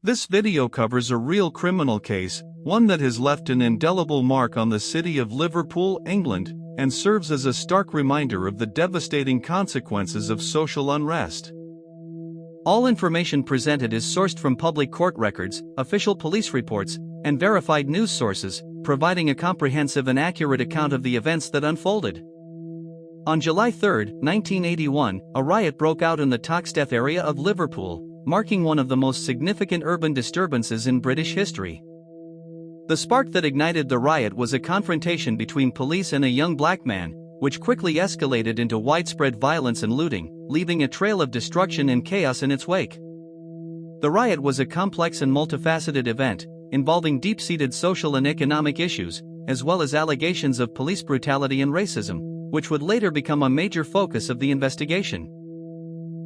This video covers a real criminal case, one that has left an indelible mark on the city of Liverpool, England, and serves as a stark reminder of the devastating consequences of social unrest. All information presented is sourced from public court records, official police reports, and verified news sources, providing a comprehensive and accurate account of the events that unfolded. On July 3, 1981, a riot broke out in the Toxteth area of Liverpool, marking one of the most significant urban disturbances in British history. The spark that ignited the riot was a confrontation between police and a young black man, which quickly escalated into widespread violence and looting, leaving a trail of destruction and chaos in its wake. The riot was a complex and multifaceted event, involving deep-seated social and economic issues, as well as allegations of police brutality and racism, which would later become a major focus of the investigation.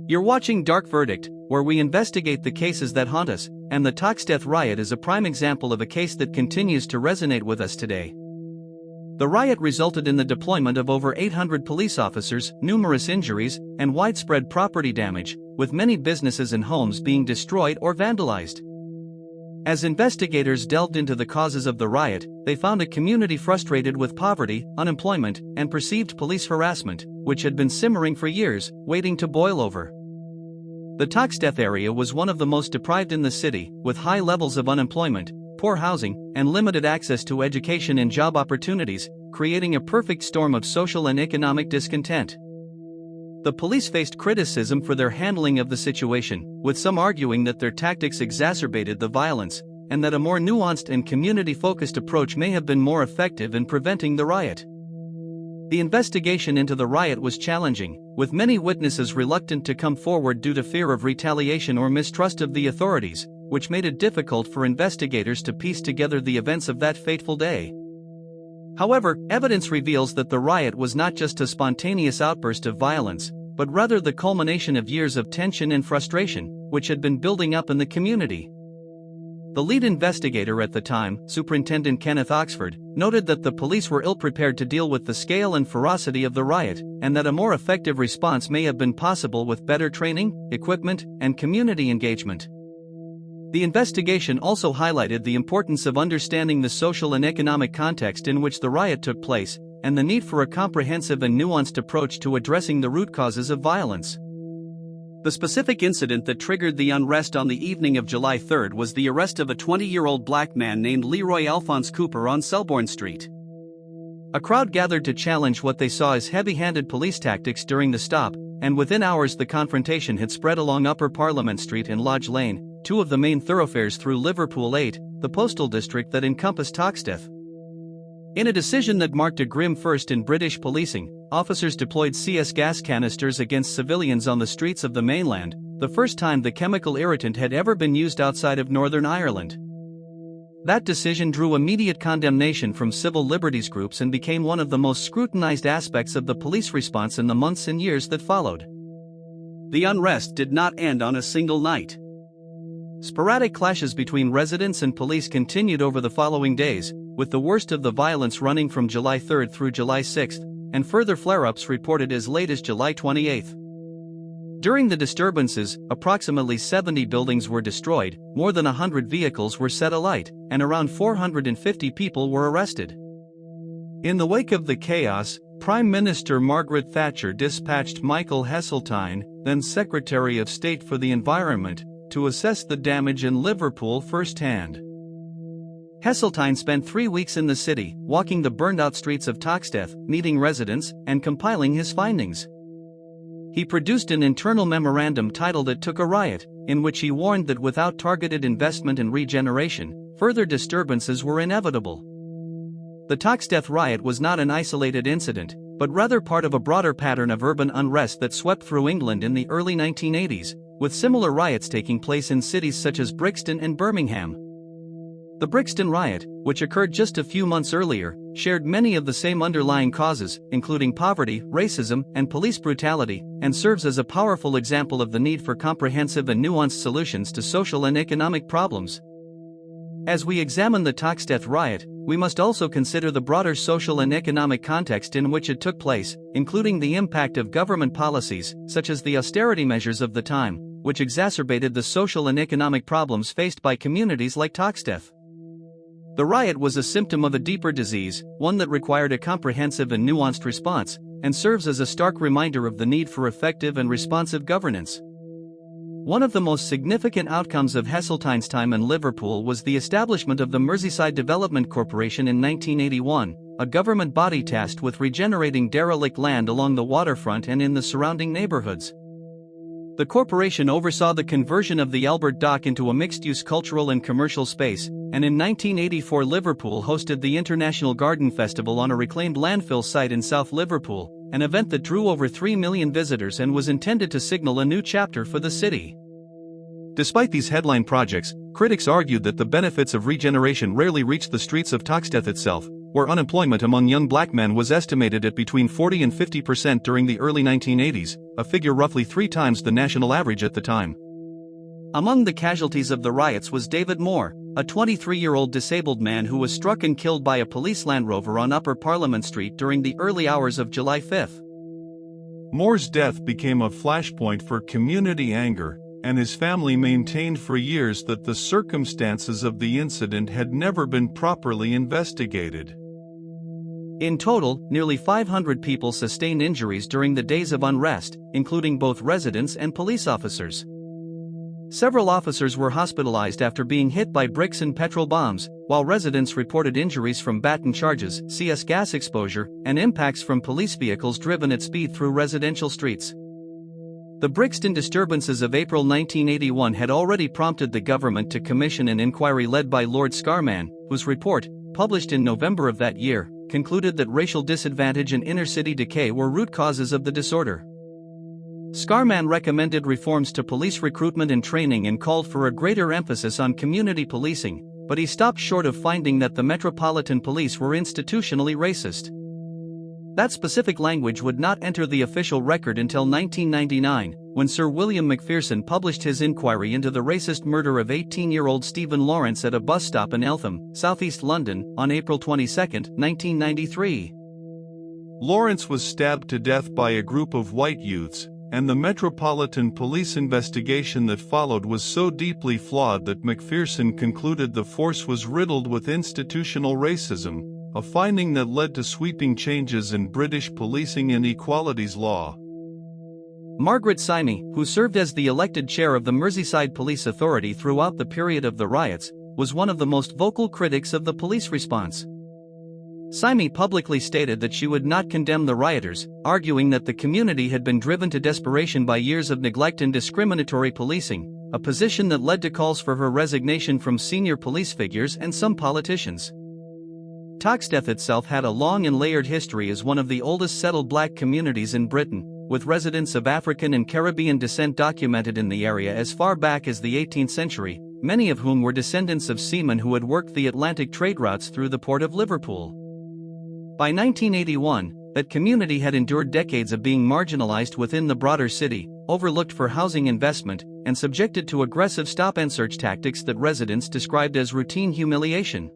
You're watching Dark Verdict, where we investigate the cases that haunt us, and the Toxteth Riot is a prime example of a case that continues to resonate with us today. The riot resulted in the deployment of over 800 police officers, numerous injuries, and widespread property damage, with many businesses and homes being destroyed or vandalized. As investigators delved into the causes of the riot, they found a community frustrated with poverty, unemployment, and perceived police harassment, which had been simmering for years, waiting to boil over. The Toxteth area was one of the most deprived in the city, with high levels of unemployment, poor housing, and limited access to education and job opportunities, creating a perfect storm of social and economic discontent. The police faced criticism for their handling of the situation, with some arguing that their tactics exacerbated the violence, and that a more nuanced and community-focused approach may have been more effective in preventing the riot. The investigation into the riot was challenging, with many witnesses reluctant to come forward due to fear of retaliation or mistrust of the authorities, which made it difficult for investigators to piece together the events of that fateful day. However, evidence reveals that the riot was not just a spontaneous outburst of violence, but rather the culmination of years of tension and frustration, which had been building up in the community. The lead investigator at the time, Superintendent Kenneth Oxford, noted that the police were ill-prepared to deal with the scale and ferocity of the riot, and that a more effective response may have been possible with better training, equipment, and community engagement. The investigation also highlighted the importance of understanding the social and economic context in which the riot took place, and the need for a comprehensive and nuanced approach to addressing the root causes of violence. The specific incident that triggered the unrest on the evening of July 3 was the arrest of a 20-year-old black man named Leroy Alphonse Cooper on Selborne Street. A crowd gathered to challenge what they saw as heavy-handed police tactics during the stop, and within hours the confrontation had spread along Upper Parliament Street and Lodge Lane, two of the main thoroughfares through Liverpool 8, the postal district that encompassed Toxteth. In a decision that marked a grim first in British policing, officers deployed CS gas canisters against civilians on the streets of the mainland, the first time the chemical irritant had ever been used outside of Northern Ireland. That decision drew immediate condemnation from civil liberties groups and became one of the most scrutinized aspects of the police response in the months and years that followed. The unrest did not end on a single night. Sporadic clashes between residents and police continued over the following days, with the worst of the violence running from July 3 through July 6, and further flare-ups reported as late as July 28. During the disturbances, approximately 70 buildings were destroyed, more than 100 vehicles were set alight, and around 450 people were arrested. In the wake of the chaos, Prime Minister Margaret Thatcher dispatched Michael Heseltine, then Secretary of State for the Environment, to assess the damage in Liverpool firsthand. Heseltine spent 3 weeks in the city, walking the burned-out streets of Toxteth, meeting residents, and compiling his findings. He produced an internal memorandum titled "It Took a Riot," in which he warned that without targeted investment and regeneration, further disturbances were inevitable. The Toxteth Riot was not an isolated incident, but rather part of a broader pattern of urban unrest that swept through England in the early 1980s, with similar riots taking place in cities such as Brixton and Birmingham. The Brixton Riot, which occurred just a few months earlier, shared many of the same underlying causes, including poverty, racism, and police brutality, and serves as a powerful example of the need for comprehensive and nuanced solutions to social and economic problems. As we examine the Toxteth Riot, we must also consider the broader social and economic context in which it took place, including the impact of government policies, such as the austerity measures of the time, which exacerbated the social and economic problems faced by communities like Toxteth. The riot was a symptom of a deeper disease, one that required a comprehensive and nuanced response, and serves as a stark reminder of the need for effective and responsive governance. One of the most significant outcomes of Heseltine's time in Liverpool was the establishment of the Merseyside Development Corporation in 1981, a government body tasked with regenerating derelict land along the waterfront and in the surrounding neighbourhoods. The corporation oversaw the conversion of the Albert Dock into a mixed-use cultural and commercial space, and in 1984 Liverpool hosted the International Garden Festival on a reclaimed landfill site in South Liverpool, an event that drew over 3 million visitors and was intended to signal a new chapter for the city. Despite these headline projects, critics argued that the benefits of regeneration rarely reached the streets of Toxteth itself, where unemployment among young black men was estimated at between 40% and 50% during the early 1980s, a figure roughly 3 times the national average at the time. Among the casualties of the riots was David Moore, a 23-year-old disabled man who was struck and killed by a police Land Rover on Upper Parliament Street during the early hours of July 5. Moore's death became a flashpoint for community anger, and his family maintained for years that the circumstances of the incident had never been properly investigated. In total, nearly 500 people sustained injuries during the days of unrest, including both residents and police officers. Several officers were hospitalized after being hit by bricks and petrol bombs, while residents reported injuries from baton charges, CS gas exposure, and impacts from police vehicles driven at speed through residential streets. The Brixton disturbances of April 1981 had already prompted the government to commission an inquiry led by Lord Scarman, whose report, published in November of that year, concluded that racial disadvantage and inner-city decay were root causes of the disorder. Scarman recommended reforms to police recruitment and training and called for a greater emphasis on community policing, but he stopped short of finding that the Metropolitan Police were institutionally racist. That specific language would not enter the official record until 1999, when Sir William Macpherson published his inquiry into the racist murder of 18-year-old Stephen Lawrence at a bus stop in Eltham, southeast London, on April 22, 1993. Lawrence was stabbed to death by a group of white youths, and the Metropolitan Police investigation that followed was so deeply flawed that Macpherson concluded the force was riddled with institutional racism, a finding that led to sweeping changes in British policing and equalities law. Margaret Simey, who served as the elected chair of the Merseyside Police Authority throughout the period of the riots, was one of the most vocal critics of the police response. Simey publicly stated that she would not condemn the rioters, arguing that the community had been driven to desperation by years of neglect and discriminatory policing, a position that led to calls for her resignation from senior police figures and some politicians. Toxteth itself had a long and layered history as one of the oldest settled black communities in Britain, with residents of African and Caribbean descent documented in the area as far back as the 18th century, many of whom were descendants of seamen who had worked the Atlantic trade routes through the port of Liverpool. By 1981, that community had endured decades of being marginalized within the broader city, overlooked for housing investment, and subjected to aggressive stop-and-search tactics that residents described as routine humiliation.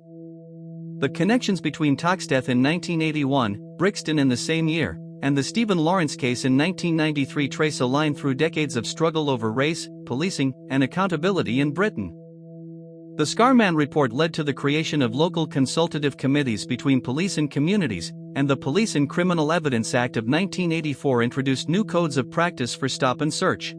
The connections between Toxteth in 1981, Brixton in the same year, and the Stephen Lawrence case in 1993 trace a line through decades of struggle over race, policing, and accountability in Britain. The Scarman report led to the creation of local consultative committees between police and communities, and the Police and Criminal Evidence Act of 1984 introduced new codes of practice for stop and search.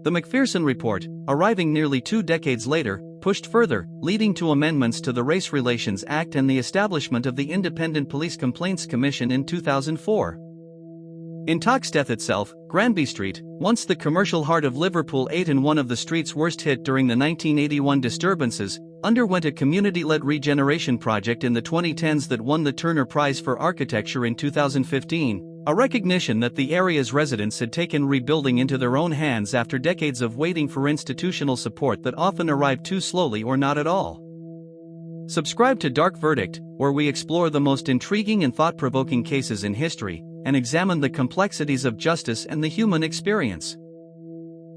The Macpherson report, arriving nearly 2 decades later, pushed further, leading to amendments to the Race Relations Act and the establishment of the Independent Police Complaints Commission in 2004. In Toxteth itself, Granby Street, once the commercial heart of Liverpool 8 and one of the streets worst hit during the 1981 disturbances, underwent a community-led regeneration project in the 2010s that won the Turner Prize for Architecture in 2015. A recognition that the area's residents had taken rebuilding into their own hands after decades of waiting for institutional support that often arrived too slowly or not at all. Subscribe to Dark Verdict, where we explore the most intriguing and thought-provoking cases in history, and examine the complexities of justice and the human experience.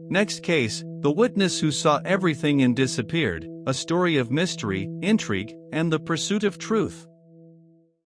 Next case, The Witness Who Saw Everything and Disappeared, a story of mystery, intrigue, and the pursuit of truth.